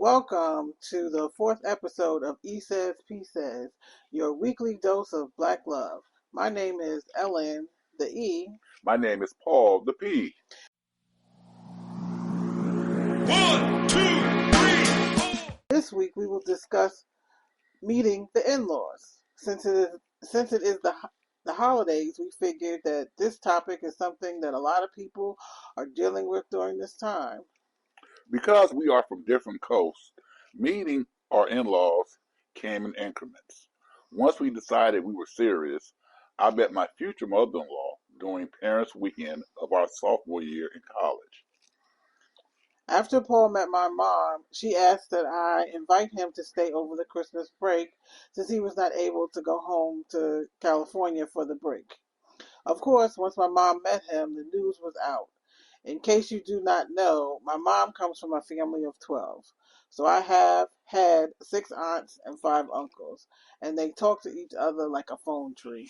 Welcome to the fourth episode of EsaysPsays, your weekly dose of Black love. My name is Ellen, the E. My name is Paul, the P. 1, 2, 3, 4. This week we will discuss meeting the in-laws. Since it is the holidays, we figured that this topic is something that a lot of people are dealing with during this time. Because we are from different coasts, meeting our in-laws came in increments. Once we decided we were serious, I met my future mother-in-law during parents' weekend of our sophomore year in college. After Paul met my mom, she asked that I invite him to stay over the Christmas break since he was not able to go home to California for the break. Of course, once my mom met him, the news was out. In case you do not know, my mom comes from a family of 12. So I have had 6 aunts and 5 uncles, and they talk to each other like a phone tree.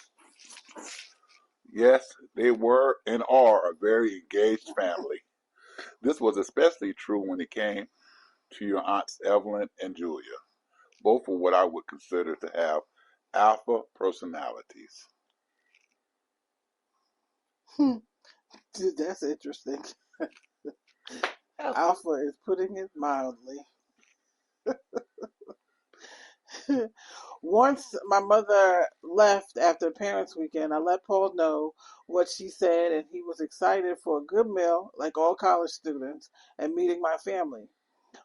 Yes, they were and are a very engaged family. This was especially true when it came to your aunts Evelyn and Julia. Both were what I would consider to have alpha personalities. Dude, that's interesting. Alpha is putting it mildly. Once my mother left after parents' weekend, I let Paul know what she said, and he was excited for a good meal, like all college students, and meeting my family.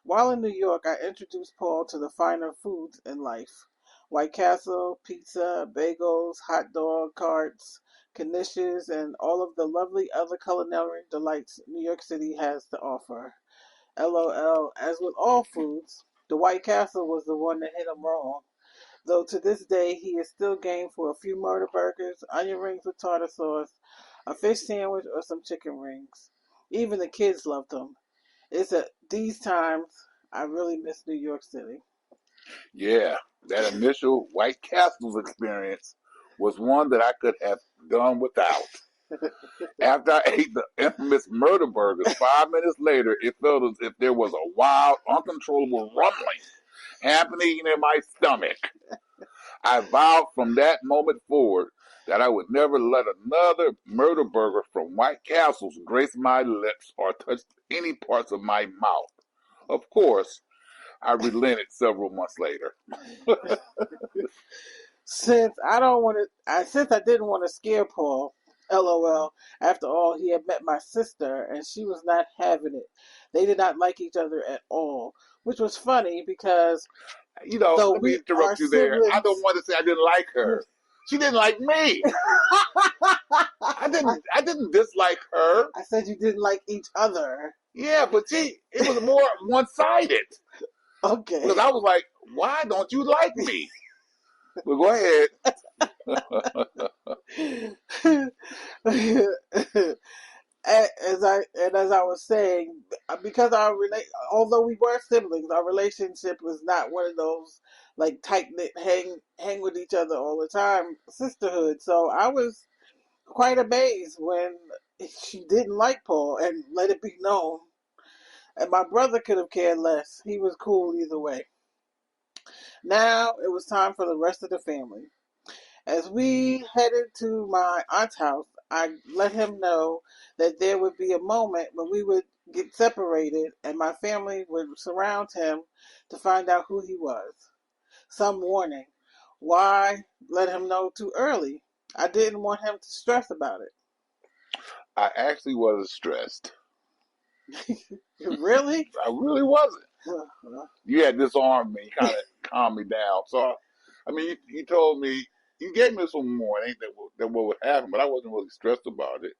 While in New York, I introduced Paul to the finer foods in life: White Castle, pizza, bagels, hot dog carts, knishes, and all of the lovely other culinary delights New York City has to offer. LOL, as with all foods, the White Castle was the one that hit him wrong. Though to this day, he is still game for a few murder burgers, onion rings with tartar sauce, a fish sandwich, or some chicken rings. Even the kids loved him. It's at these times I really miss New York City. Yeah, that initial White Castles experience was one that I could have done without. After I ate the infamous murder burgers, 5 minutes later, it felt as if there was a wild, uncontrollable rumbling happening in my stomach. I vowed from that moment forward that I would never let another murder burger from White Castles grace my lips or touch any parts of my mouth. Of course, I relented several months later. Since I didn't want to scare Paul, LOL. After all, he had met my sister, and she was not having it. They did not like each other at all, which was funny because though Let me we are interrupt you there. I siblings. don't want to say I didn't like her. She didn't like me. I didn't dislike her. I said you didn't like each other. Yeah, but it was more one-sided. Okay. Because I was like, why don't you like me? But go ahead. As I was saying, because although we were siblings, our relationship was not one of those like tight knit hang with each other all the time sisterhood. So I was quite amazed when she didn't like Paul and let it be known. And my brother could have cared less. He was cool either way. Now it was time for the rest of the family. As we headed to my aunt's house, I let him know that there would be a moment when we would get separated and my family would surround him to find out who he was. Some warning. Why let him know too early? I didn't want him to stress about it. I actually wasn't stressed. Really? I really wasn't. You had disarmed me, kind of calmed me down. So, you told me, you gave me some warning that what would happen, but I wasn't really stressed about it.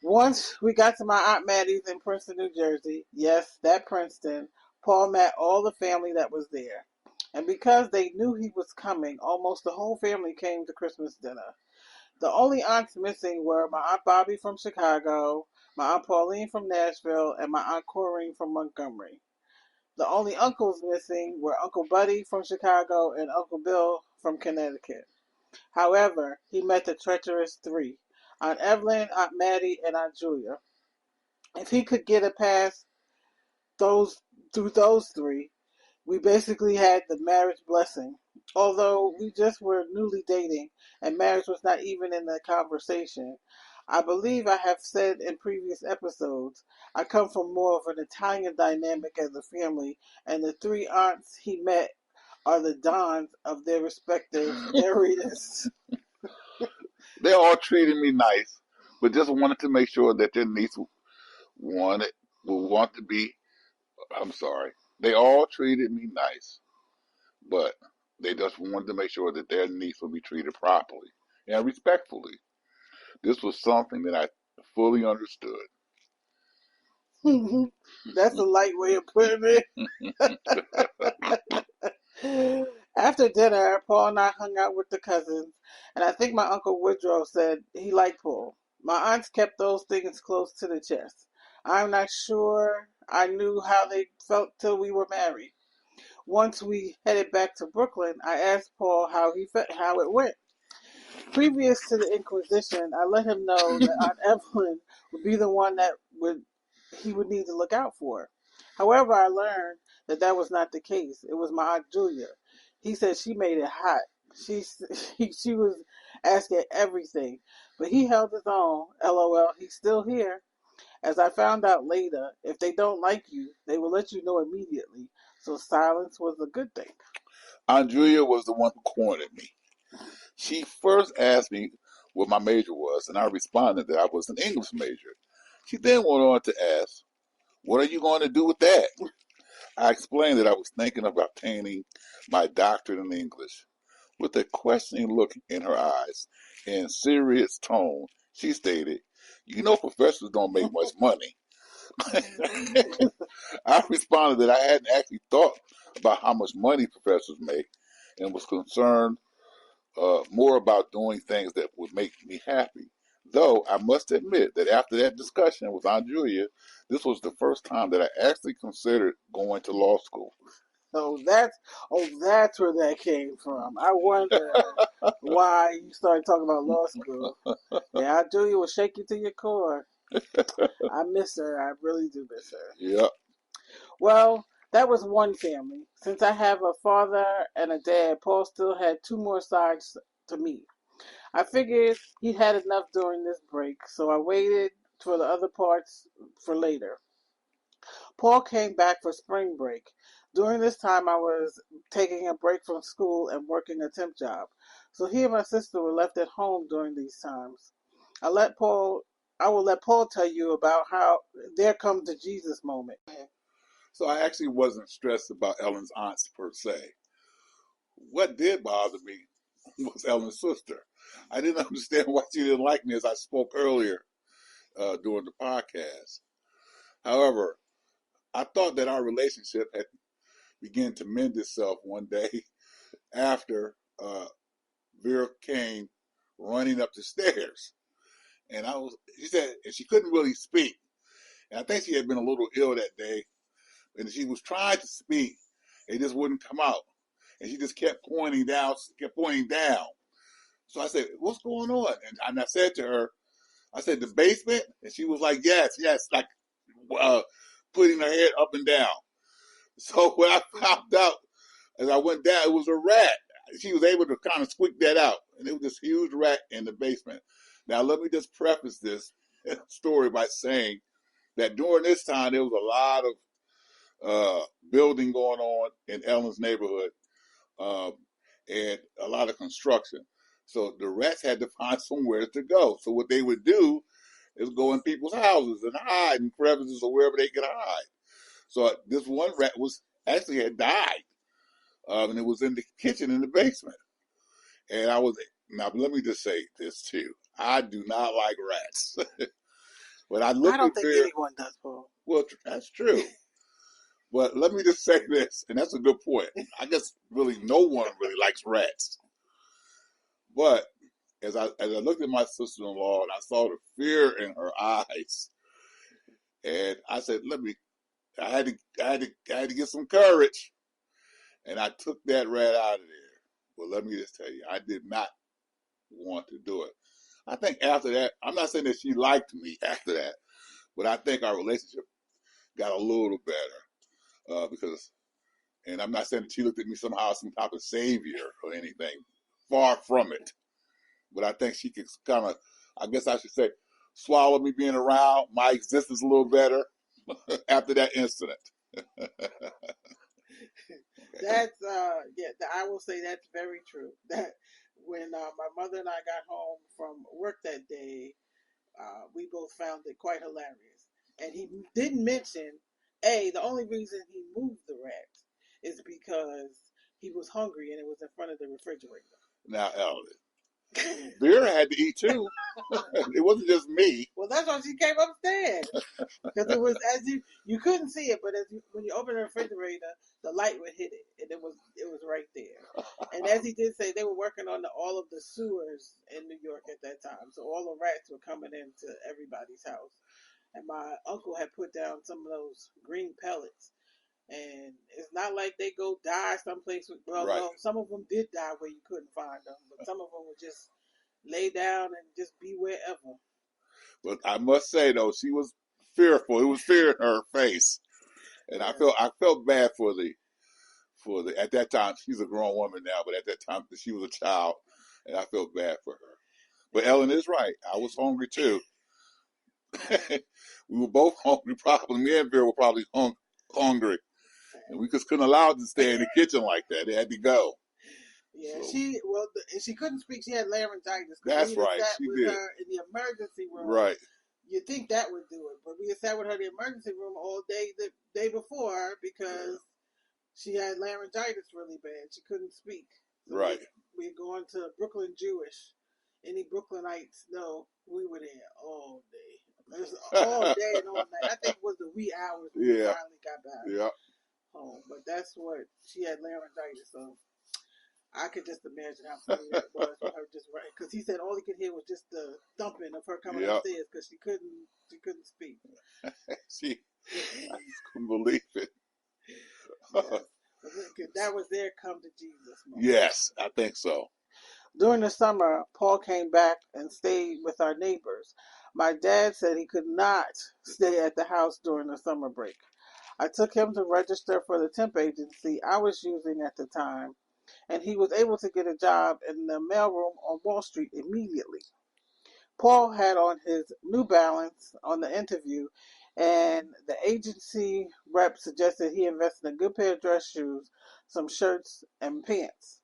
Once we got to my Aunt Maddie's in Princeton, New Jersey, yes, that Princeton, Paul met all the family that was there. And because they knew he was coming, almost the whole family came to Christmas dinner. The only aunts missing were my Aunt Bobby from Chicago, my Aunt Pauline from Nashville, and my Aunt Corrine from Montgomery. The only uncles missing were Uncle Buddy from Chicago and Uncle Bill from Connecticut. However, he met the treacherous 3, Aunt Evelyn, Aunt Maddie, and Aunt Julia. If he could get past those through those three, we basically had the marriage blessing. Although we just were newly dating and marriage was not even in the conversation. I believe I have said in previous episodes, I come from more of an Italian dynamic as a family, and the three aunts he met are the dons of their respective areas. They all treated me nice, but just wanted to make sure that their niece wanted would want to be. I'm sorry. They all treated me nice, but they just wanted to make sure that their niece would be treated properly and respectfully. This was something that I fully understood. That's a light way of putting it. After dinner, Paul and I hung out with the cousins, and I think my Uncle Woodrow said he liked Paul. My aunts kept those things close to the chest. I'm not sure I knew how they felt till we were married. Once we headed back to Brooklyn, I asked Paul how it went. Previous to the Inquisition, I let him know that Aunt Evelyn would be the one that he would need to look out for. However, I learned that that was not the case. It was my Aunt Julia. He said she made it hot. She she was asking everything, but he held his own. LOL. He's still here. As I found out later, if they don't like you, they will let you know immediately. So silence was a good thing. Andrea was the one who cornered me. She first asked me what my major was, and I responded that I was an English major. She then went on to ask, "What are you going to do with that?" I explained that I was thinking of obtaining my doctorate in English. With a questioning look in her eyes and serious tone, she stated, "You know professors don't make much money." I responded that I hadn't actually thought about how much money professors make and was concerned more about doing things that would make me happy. Though I must admit that after that discussion with Aunt Julia, this was the first time that I actually considered going to law school. That's where that came from. I wonder why you started talking about law school. Yeah, I do. You will shake you to your core. I miss her. I really do miss her. Yep. Well, that was one family. Since I have a father and a dad, Paul still had two more sides to meet. I figured he had enough during this break, so I waited for the other parts for later. Paul came back for spring break. During this time, I was taking a break from school and working a temp job. So he and my sister were left at home during these times. I let Paul. I will let Paul tell you about how there comes the Jesus moment. So I actually wasn't stressed about Ellen's aunts per se. What did bother me was Ellen's sister. I didn't understand why she didn't like me as I spoke earlier during the podcast. However, I thought that our relationship had began to mend itself one day after Vera came running up the stairs. And she said, and she couldn't really speak. And I think she had been a little ill that day. And she was trying to speak. It just wouldn't come out. And she just kept pointing down, kept pointing down. So I said, "What's going on?" And I said to her, I said, "The basement?" And she was like, "Yes, yes," like uh, putting her head up and down. So when I found out as I went down, it was a rat. She was able to kind of squeak that out. And it was this huge rat in the basement. Now, let me just preface this story by saying that during this time, there was a lot of building going on in Ellen's neighborhood um, and a lot of construction. So the rats had to find somewhere to go. So what they would do is go in people's houses and hide in crevices or wherever they could hide. So this one rat was actually had died, and it was in the kitchen in the basement. And I was now. Let me just say this too: I do not like rats. But I I looked don't at think Vera. anyone does, Paul. Well, that's true. But let me just say this, and that's a good point. I guess really no one really likes rats. But as I looked at my sister-in-law and I saw the fear in her eyes, and I said, "Let me." I had to get some courage, and I took that rat out of there. Well, let me just tell you, I did not want to do it. I think after that, I'm not saying that she liked me after that, but I think our relationship got a little better. because, and I'm not saying that she looked at me somehow as some type of savior or anything. Far from it. But I think she could kind of, I guess I should say, swallow me being around my existence a little better after that incident. That's yeah. I will say that's very true. That when my mother and I got home from work that day, we both found it quite hilarious. And he didn't mention the only reason he moved the rats is because he was hungry and it was in front of the refrigerator. Now, Ellie, Vera had to eat too. It wasn't just me. Well, that's why she came upstairs. Because it was as you couldn't see it, but when you open the refrigerator, the light would hit it, and it was right there. And as he did say, they were working on all of the sewers in New York at that time, so all the rats were coming into everybody's house. And my uncle had put down some of those green pellets, and it's not like they go die someplace. Well, Right. no, some of them did die where you couldn't find them, but some of them would just lay down and just be wherever. But I must say though, she was fearful. It was fear in her face, and Yeah. I felt bad for the at that time. She's a grown woman now, but at that time she was a child, and I felt bad for her. But Ellen is right. I was hungry too. We were both hungry. Probably me and Vera were probably hungry, and we just couldn't allow it to stay in the kitchen like that. They had to go. Yeah, So, she couldn't speak. She had laryngitis. That's right. Sat She with did. her in the emergency room. Right. You think that would do it, but we had sat with her in the emergency room all day the day before because she had laryngitis really bad. She couldn't speak. So Right. We're going to Brooklyn Jewish. Any Brooklynites know we were there all day. It was all day and all night. I think it was the wee hours when we finally got back home. But that's what she had laryngitis. So I could just imagine how funny that was for her just right because he said all he could hear was just the thumping of her coming upstairs because she couldn't speak. I just couldn't believe it. Yes. That was their come to Jesus moment. Yes, I think so. During the summer, Paul came back and stayed with our neighbors. My dad said he could not stay at the house during the summer break. I took him to register for the temp agency I was using at the time, and he was able to get a job in the mailroom on Wall Street immediately. Paul had on his New Balance on the interview, and the agency rep suggested he invest in a good pair of dress shoes, some shirts, and pants.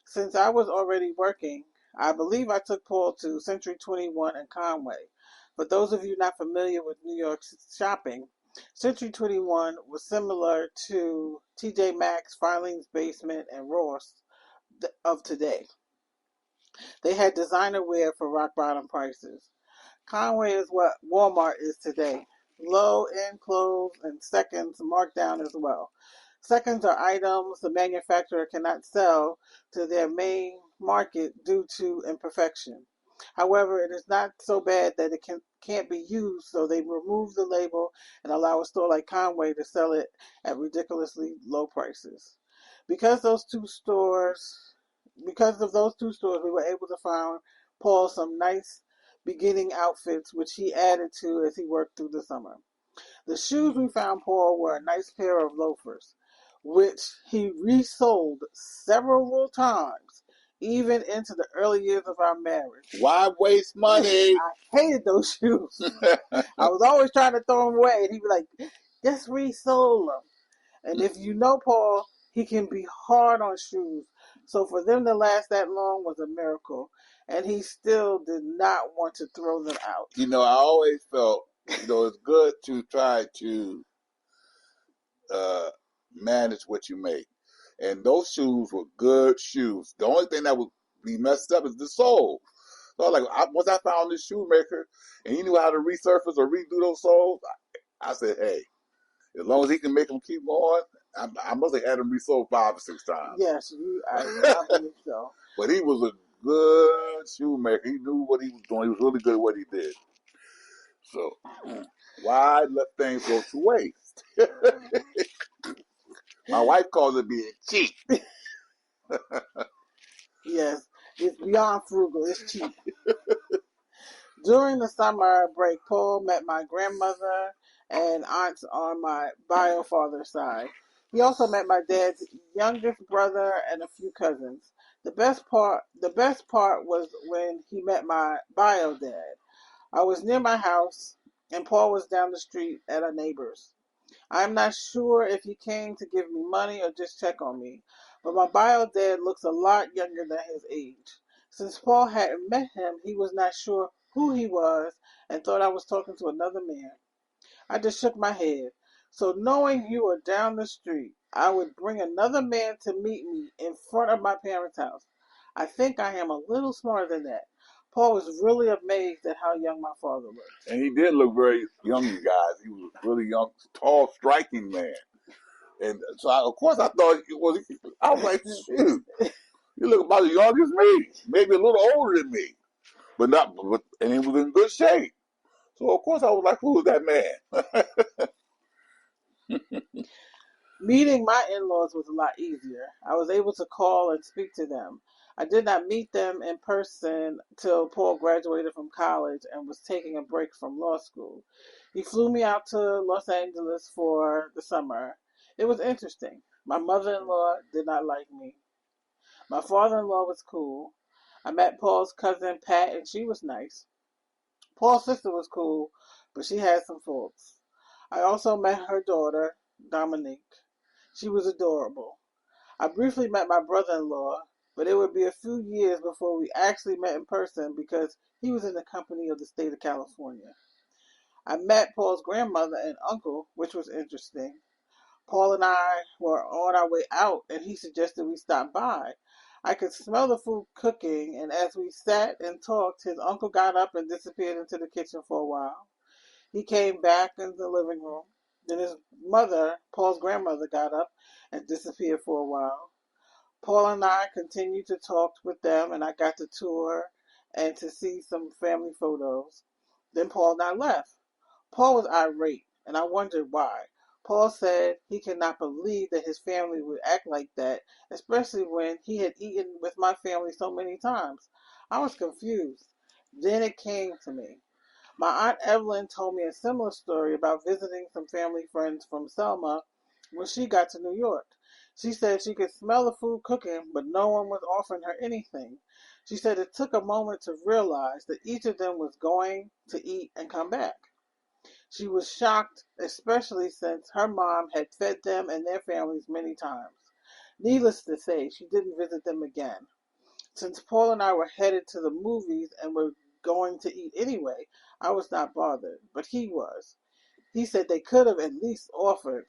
Since I was already working, I believe I took Paul to Century 21 in Conway. For those of you not familiar with New York shopping, Century 21 was similar to TJ Maxx, Filene's Basement, and Ross of today. They had designer wear for rock bottom prices. Conway is what Walmart is today. Low end clothes and seconds marked down as well. Seconds are items the manufacturer cannot sell to their main market due to imperfection. However, it is not so bad that it can't be used, so they remove the label and allow a store like Conway to sell it at ridiculously low prices. Because those two stores, because of those two stores, we were able to find Paul some nice beginning outfits, which he added to as he worked through the summer. The shoes we found Paul were a nice pair of loafers, which he resold several times, even into the early years of our marriage. Why waste money? I hated those shoes. I was always trying to throw them away, and he'd be like, just resold them. And if you know Paul, he can be hard on shoes. So for them to last that long was a miracle. And he still did not want to throw them out. I always felt, it's good to try to manage what you make. And those shoes were good shoes. The only thing that would be messed up is the sole. So once I found this shoemaker and he knew how to resurface or redo those soles, I said, hey, as long as he can make them keep going, I must have had them resold 5 or 6 times. Yes, I believe so. But he was a good shoemaker. He knew what he was doing. He was really good at what he did. So why let things go to waste? My wife calls it being cheap. Yes, it's beyond frugal. It's cheap. During the summer break, Paul met my grandmother and aunts on my bio father's side. He also met my dad's youngest brother and a few cousins. The best part was when he met my bio dad. I was near my house and Paul was down the street at a neighbor's. I'm not sure if he came to give me money or just check on me, but my bio dad looks a lot younger than his age. Since Paul hadn't met him, he was not sure who he was and thought I was talking to another man. I just shook my head. So knowing you were down the street, I would bring another man to meet me in front of my parents' house. I think I am a little smarter than that. Paul was really amazed at how young my father looked. And he did look very young, you guys. He was a really young, tall, striking man. And so, of course, I thought it was. I was like, shoot, you look about as young as me, maybe a little older than me, but not. But and he was in good shape. So of course, I was like, who is that man? Meeting my in-laws was a lot easier. I was able to call and speak to them. I did not meet them in person till Paul graduated from college and was taking a break from law school. He flew me out to Los Angeles for the summer. It was interesting. My mother-in-law did not like me. My father-in-law was cool. I met Paul's cousin Pat and she was nice. Paul's sister was cool, but she had some faults. I also met her daughter, Dominique. She was adorable. I briefly met my brother-in-law, but it would be a few years before we actually met in person because he was in the company of the state of California. I met Paul's grandmother and uncle, which was interesting. Paul and I were on our way out, and he suggested we stop by. I could smell the food cooking, and as we sat and talked, his uncle got up and disappeared into the kitchen for a while. He came back in the living room. Then his mother, Paul's grandmother, got up and disappeared for a while. Paul and I continued to talk with them, and I got to tour and to see some family photos. Then Paul and I left. Paul was irate, and I wondered why. Paul said he could not believe that his family would act like that, especially when he had eaten with my family so many times. I was confused. Then it came to me. My Aunt Evelyn told me a similar story about visiting some family friends from Selma when she got to New York. She said she could smell the food cooking, but no one was offering her anything. She said it took a moment to realize that each of them was going to eat and come back. She was shocked, especially since her mom had fed them and their families many times. Needless to say, she didn't visit them again. Since Paul and I were headed to the movies and were going to eat anyway, I was not bothered, but he was. He said they could have at least offered.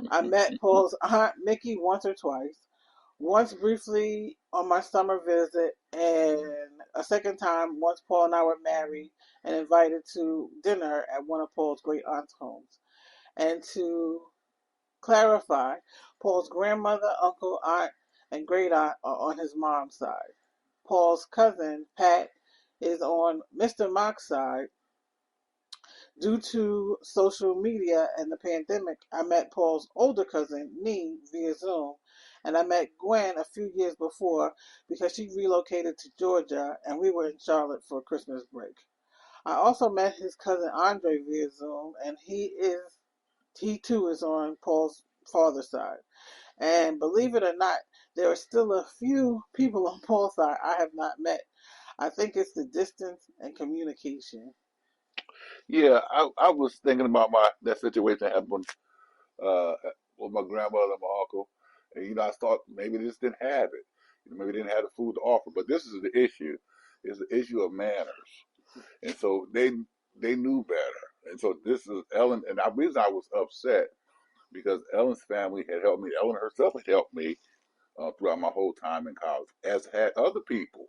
I met Paul's Aunt Mickey once or twice, once briefly on my summer visit, and a second time once Paul and I were married and invited to dinner at one of Paul's great aunt's homes. And to clarify, Paul's grandmother, uncle, aunt, and great aunt are on his mom's side. Paul's cousin, Pat, is on Mr. Mock's side. Due to social media and the pandemic, I met Paul's older cousin, Nee, via Zoom, and I met Gwen a few years before because she relocated to Georgia and we were in Charlotte for Christmas break. I also met his cousin Andre via Zoom, and he too is on Paul's father's side. And believe it or not, there are still a few people on Paul's side I have not met. I think it's the distance and communication. Yeah, I was thinking about my that situation that happened uh, with my grandmother and my uncle, and I thought maybe they just didn't have it. Maybe they didn't have the food to offer. But this is the issue: is the issue of manners, and so they knew better. And so this is Ellen, and the reason I was upset because Ellen's family had helped me. Ellen herself had helped me throughout my whole time in college, as had other people.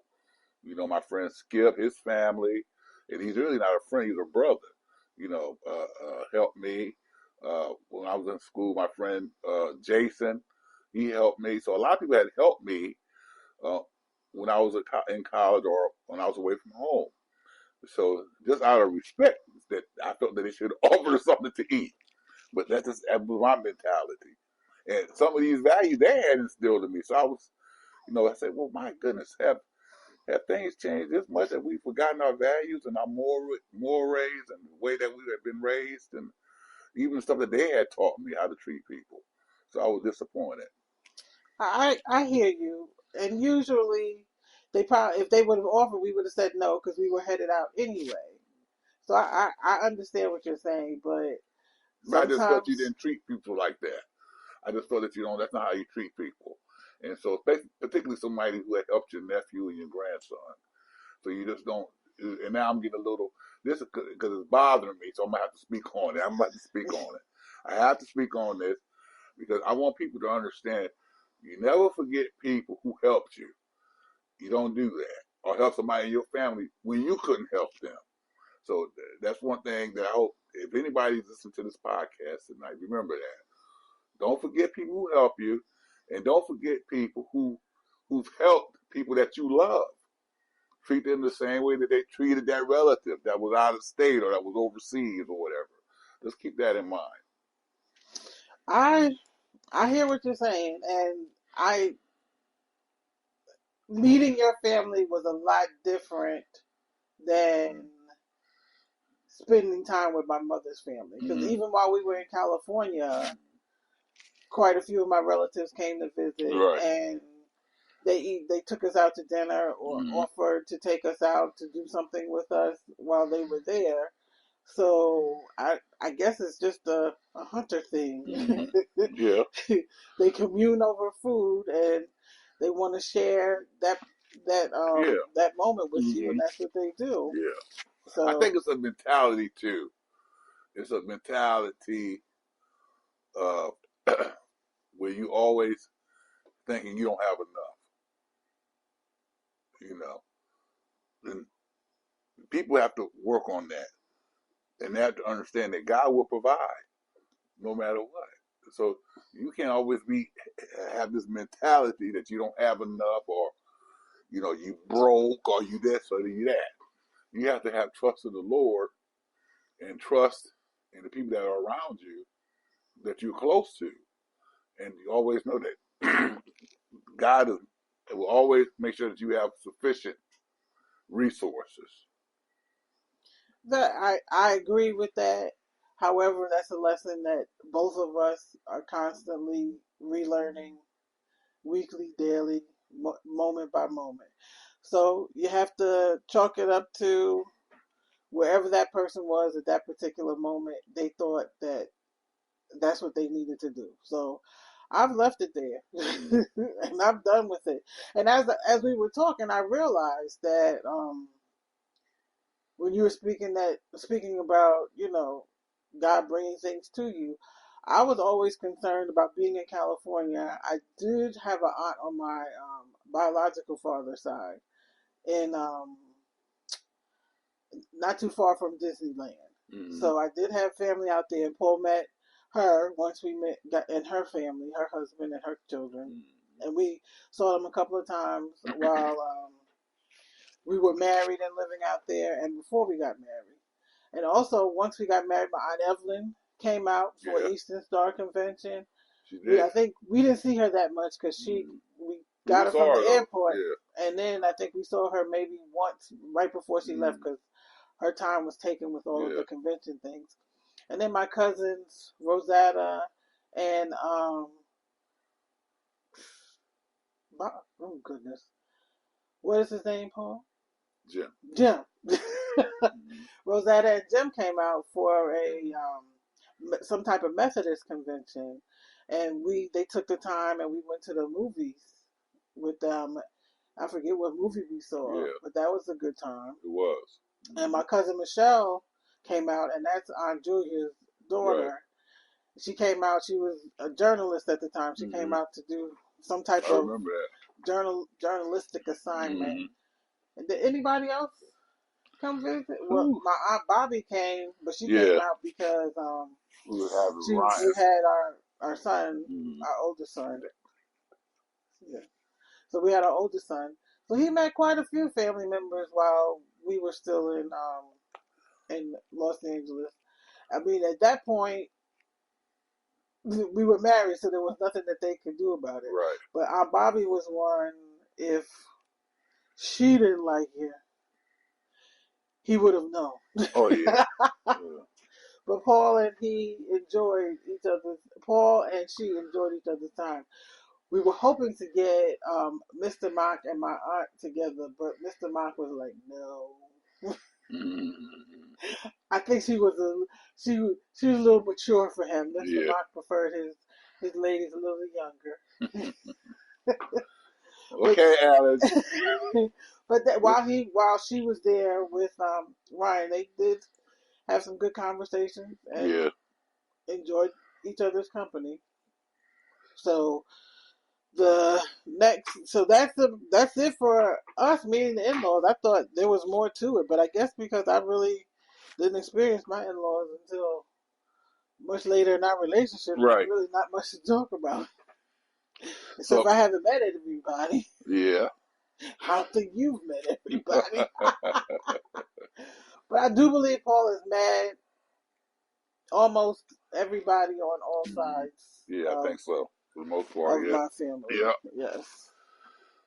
My friend Skip, his family, and he's really not a friend; he's a brother. Helped me when I was in school. My friend Jason, he helped me. So a lot of people had helped me uh, when I was in college or when I was away from home. So just out of respect, that I felt that they should offer something to eat. But that was my mentality. And some of these values they had instilled in me. So I said, well, my goodness, have things changed this much that we've forgotten our values and our mores and the way that we have been raised and even the stuff that they had taught me how to treat people. So I was disappointed. I hear you, and usually they probably, if they would have offered, we would have said no because we were headed out anyway. So I understand what you're saying, but But I just thought you sometimes didn't treat people like that. I just thought that you know that's not how you treat people. And so, particularly somebody who had helped your nephew and your grandson. So you just don't. And now I'm getting a little. This is because it's bothering me, so I'm gonna have to speak on it. I'm about to speak on it. I have to speak on this because I want people to understand. You never forget people who helped you. You don't do that, or help somebody in your family when you couldn't help them. So that's one thing that I hope if anybody's listening to this podcast tonight, remember that. Don't forget people who help you, and don't forget people who've helped people that you love. Treat them the same way that they treated that relative that was out of state or that was overseas or whatever. Just keep that in mind. I I hear what you're saying, and I meeting your family was a lot different than spending time with my mother's family. Because Mm-hmm. even while we were in California, quite a few of my relatives came to visit, Right. and they took us out to dinner or Mm-hmm. offered to take us out to do something with us while they were there. So I guess it's just a hunter thing. Mm-hmm. Yeah. They commune over food and they want to share Yeah. that moment with you, Mm-hmm. and that's what they do. Yeah. I So think it's a mentality too. It's a mentality of where you always thinking you don't have enough. You know, and people have to work on that, and they have to understand that God will provide no matter what. So you can't always have this mentality that you don't have enough, or you know you broke, or you this or you that. You have to have trust in the Lord and trust in the people that are around you that you're close to, and you always know that God will always make sure that you have sufficient resources. that I agree with that. However, that's a lesson that both of us are constantly relearning weekly, daily, moment by moment. So you have to chalk it up to wherever that person was at that particular moment. They thought that that's what they needed to do. So I've left it there, and I'm done with it. And as we were talking, I realized that when you were speaking about God bringing things to you, I was always concerned about being in California. I did have an aunt on my biological father's side, and not too far from Disneyland. Mm-hmm. So I did have family out there, and Paul met her once we met, and her family, her husband and her children, and we saw them a couple of times while we were married and living out there, and before we got married. And also, once we got married, my aunt Evelyn came out for Yeah, Eastern Star Convention. she I did. think we didn't see her that much because Mm-hmm. we got We her from saw the her though. airport, Yeah. and then I think we saw her maybe once right before she left Mm-hmm. because her time was taken with all of Yeah. the convention things. And then my cousins Rosetta and oh goodness, what is his name, Paul? Jim. Jim. Mm-hmm. Rosetta and Jim came out for a some type of Methodist convention, and they took the time and we went to the movies with them. I forget what movie we saw, Yeah, but that was a good time. it was. And Mm-hmm. my cousin Michelle came out, and that's Aunt Julia's Right. daughter. She came out. She was a journalist at the time. She came Mm-hmm. out to do some type I of remember that. journalistic assignment. Mm-hmm. And did anybody else come visit? Well, Whew. my aunt Bobby came, but she came Yeah, out because we were having we Ryan. had our son, Mm-hmm. our oldest son. Yeah. So we had our oldest son. So he met quite a few family members while we were still in Los Angeles. I mean, at that point, we were married, so there was nothing that they could do about it. Right. But Aunt Bobby was one. If she didn't like you, he would have known. Oh yeah. Yeah. But Paul and she enjoyed each other's time. We were hoping to get Mr. Mock and my aunt together, but Mr. Mock was like, no. Mm, I think she was a little mature for him. Mr. yeah. Mock preferred his ladies a little younger. But Okay, Alex. but that while she was there with Ryan, they did have some good conversations and Yeah. enjoyed each other's company. So that's it for us meeting the in-laws. I thought there was more to it, but I guess because I really didn't experience my in-laws until much later in our relationship, there's Right. really not much to talk about. Except So, I haven't met everybody. yeah. I don't think you've met everybody. But I do believe Paul has met almost everybody on all sides Yeah, I think so. For the most part, of yeah. my family. Yeah. Yes.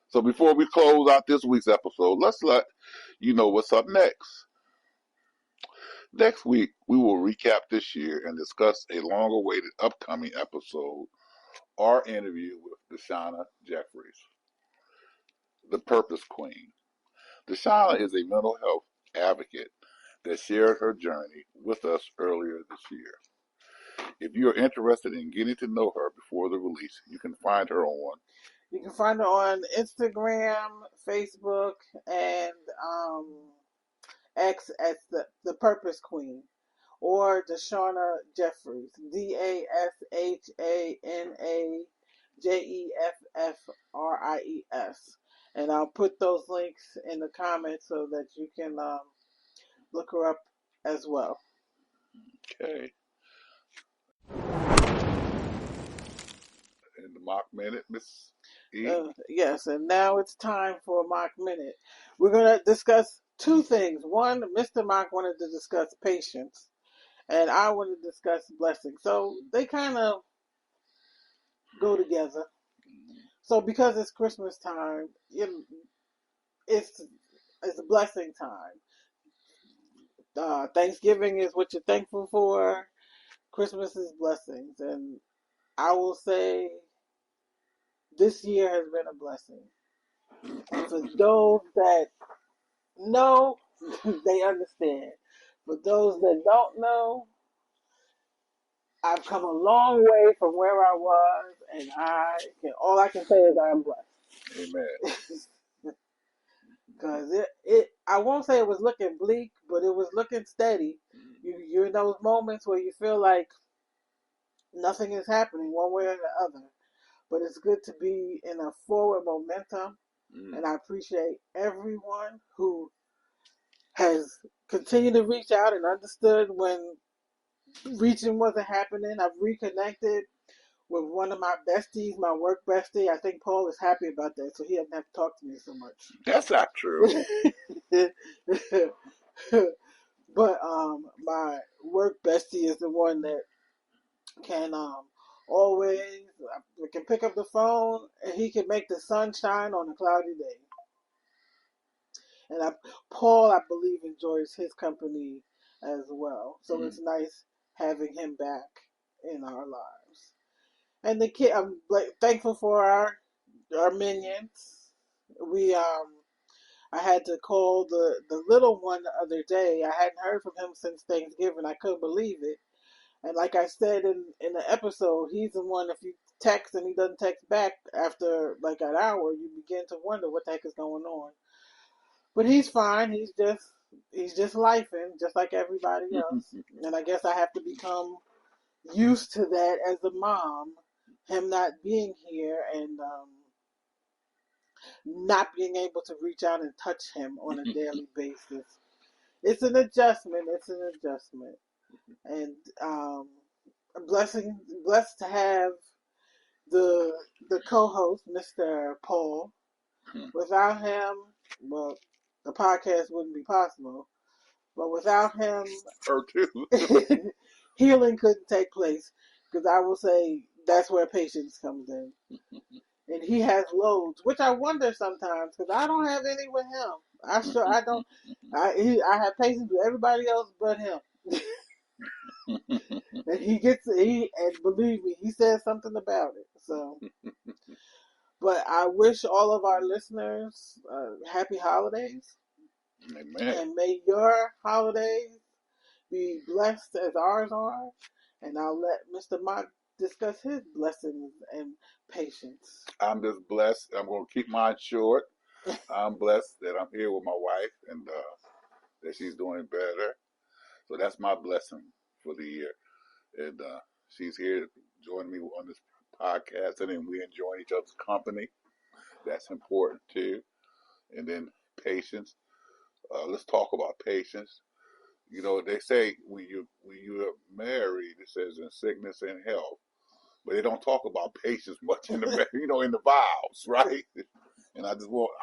So before we close out this week's episode, let's let you know what's up next. Next week, we will recap this year and discuss a long-awaited upcoming episode, our interview with Deshauna Jeffries, the Purpose Queen. Deshauna is a mental health advocate that shared her journey with us earlier this year. If you are interested in getting to know her before the release, you can find her on. You can find her on Instagram, Facebook, and X as the Purpose Queen, or Deshauna Jeffries, DASHANAJEFFRIES, and I'll put those links in the comments so that you can look her up as well. Okay. In the mock minute, Miss E. Yes, and now it's time for a mock minute. We're going to discuss two things. One, Mr. Mock wanted to discuss patience, and I want to discuss blessing. So they kind of go together. So because it's Christmas time, it's it's a blessing time. Thanksgiving is what you're thankful for. Christmas is blessings, and I will say this year has been a blessing. And for those that know, they understand. For those that don't know, I've come a long way from where I was, and all I can say is I'm blessed. Amen. Because I won't say it was looking bleak, but it was looking steady. You're in those moments where you feel like nothing is happening one way or the other. But it's good to be in a forward momentum, and I appreciate everyone who has continued to reach out and understood when reaching wasn't happening. I've reconnected with one of my besties, my work bestie. I think Paul is happy about that, so he doesn't have to talk to me so much. That's not true. But my work bestie is the one that can always can pick up the phone and he can make the sun shine on a cloudy day. And Paul, I believe, enjoys his company as well. So it's nice having him back in our lives. And the kid, I'm thankful for our minions. I had to call the little one the other day. I hadn't heard from him since Thanksgiving. I couldn't believe it. And like I said in the episode, he's the one, if you text and he doesn't text back after like an hour, you begin to wonder what the heck is going on. But he's fine. He's just lifing, just like everybody else. And I guess I have to become used to that as a mom, him not being here and not being able to reach out and touch him on a daily basis. It's an adjustment. And blessed to have the co-host, Mr. Paul. Without him, well, the podcast wouldn't be possible. But without him, Her too. healing couldn't take place. Because I will say that's where patience comes in. And he has loads, which I wonder sometimes because I don't have any with him. I don't. I have patience with everybody else but him. And and believe me, he said something about it. So, but I wish all of our listeners happy holidays, Amen. and may your holidays be blessed as ours are. And I'll let Mr. Mott discuss his blessings and patience. I'm just blessed. I'm going to keep mine short. I'm blessed that I'm here with my wife and that she's doing better. So that's my blessing for the year. And she's here to join me on this podcast, and then we enjoy each other's company. That's important too. And then patience. Let's talk about patience. You know, they say when you are married, it says in sickness and health, but they don't talk about patience much in the in the vows, right? And I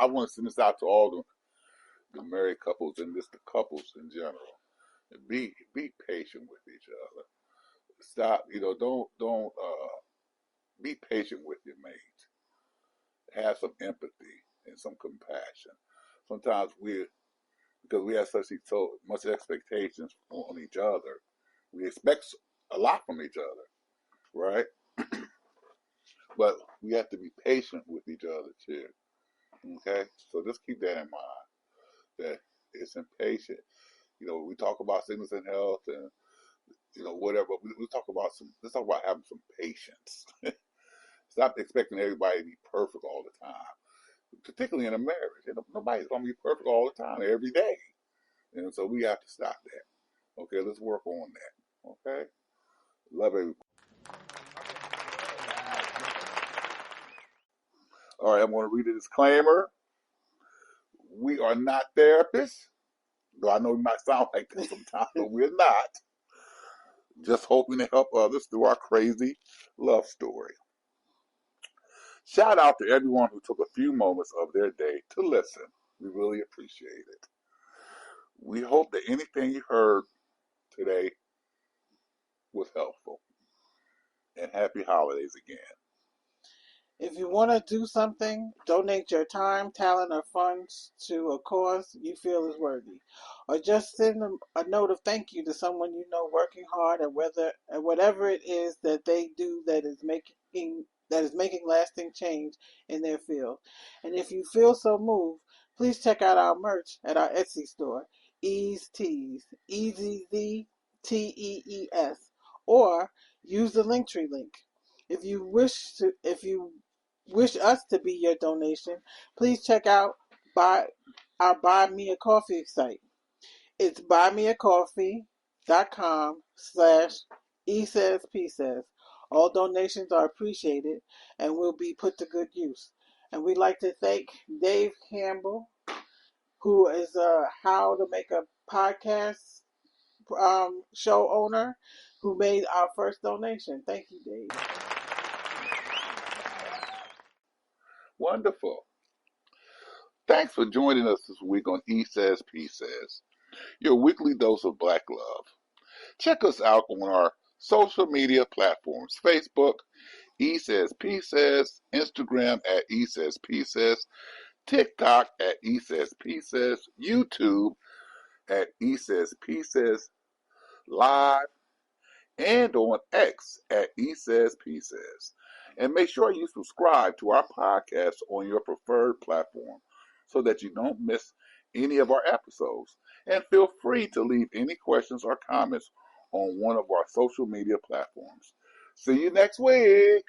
want to send this out to all the married couples and just the couples in general. Be patient with each other. Stop, don't be patient with your mate. Have some empathy and some compassion. Sometimes because we have so much expectations on each other, we expect a lot from each other, right? But we have to be patient with each other too. Okay, so just keep that in mind. That it's impatient. We talk about sickness and health and whatever. We talk about let's talk about having some patience. Stop expecting everybody to be perfect all the time, particularly in a marriage. Nobody's gonna be perfect all the time, every day. And so we have to stop that. Okay, let's work on that. Okay, love everybody. All right, I'm going to read a disclaimer. We are not therapists, though I know we might sound like that sometimes, but we're not. Just hoping to help others through our crazy love story. Shout out to everyone who took a few moments of their day to listen. We really appreciate it. We hope that anything you heard today was helpful. And happy holidays again. If you want to do something, donate your time, talent, or funds to a cause you feel is worthy. Or just send a note of thank you to someone you know working hard at whatever it is that they do that is making lasting change in their field. And if you feel so moved, please check out our merch at our Etsy store, Ease Tees, EZZTEES, or use the Linktree link. If you wish us to be your donation, please check out our Buy Me a Coffee site. It's buymeacoffee.com/EsaysPsays. All donations are appreciated and will be put to good use. And we'd like to thank Dave Campbell, who is a How to Make a Podcast show owner, who made our first donation. Thank you, Dave. Wonderful. Thanks for joining us this week on EsaysPsays, your weekly dose of Black love. Check us out on our social media platforms: Facebook, EsaysPsays, Instagram at EsaysPsays, TikTok at EsaysPsays, YouTube at EsaysPsays Live, and on X at EsaysPsays. And make sure you subscribe to our podcast on your preferred platform so that you don't miss any of our episodes. And feel free to leave any questions or comments on one of our social media platforms. See you next week.